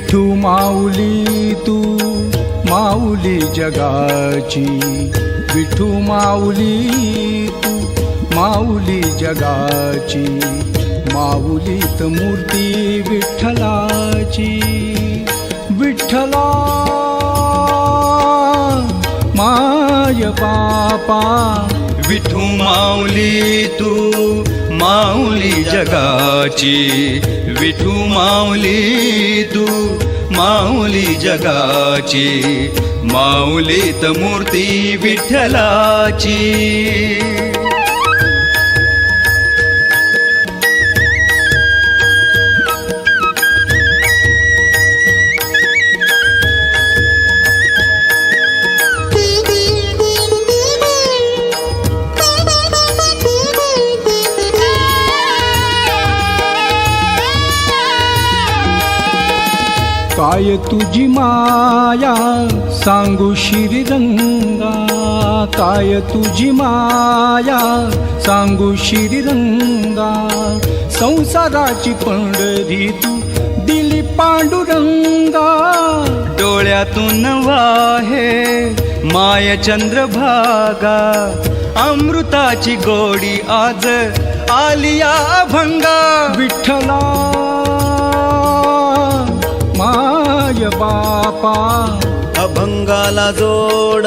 विठू माऊली तू माऊली जगाची, विठू माऊली तू माऊली जगाची, माऊलीत मूर्ती विठ्ठलाची. विठ्ठला माय बापा, विठू माऊली तू माऊली जगाची, विठू माऊली तू माऊली जगाची, माऊलीत मूर्ती विठ्ठलाची. काय तुझी माया सांगू श्रीरंगा, काय तुझी माया सांगू श्रीरंगा, संसाराची पंढरी तू दिली पांडुरंगा. डोळ्यातून वाहे माय चंद्रभागा, अमृताची गोडी आज आलिया अभंगा. विठ्ठला माय बापा, अभंगाला जोड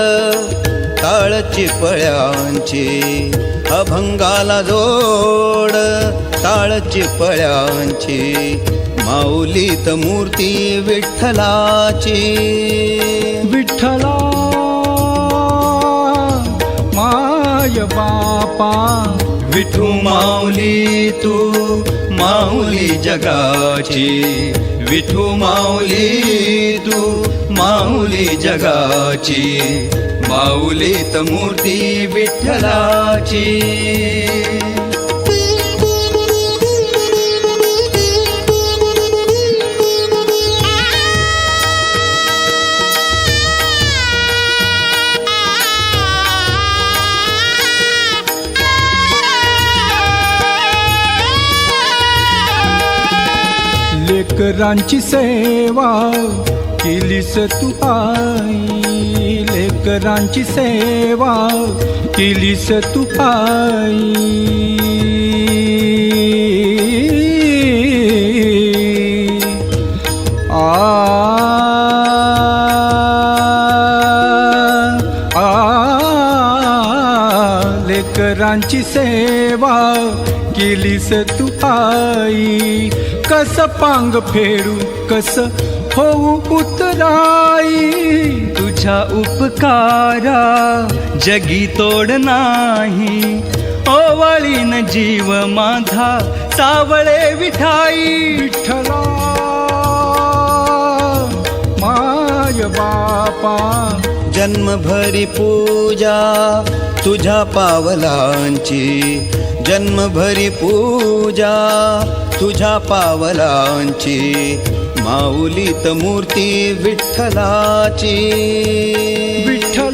ताळची पळ्यांची, अभंगाला जोड ताळची पळ्यांची, माऊलीत मूर्ती विठ्ठलाची. विठ्ठला माय बापा, विठू माऊली तू माऊली जगाची, विठू माऊली तू माऊली जगाची, माऊलीत मूर्ती विठ्ठलाची. लेकरांची सेवा केलीस तू आई, लेकरांची सेवा केलीस तू आई. लेकरांची सेवा केलीस तू आई. कस पांग फेडू कस होऊ उतराई, तुझ्या उपकारा जगी तोड नाही, ओवाळीन जीव माझा सावळे विठाई. विठ्ठला माय बापा, जन्मभरी पूजा तुझ्या पावलांची, जन्मभरी पूजा तुझ्या पावलांची, माऊलीत मूर्ती विठ्ठलाची.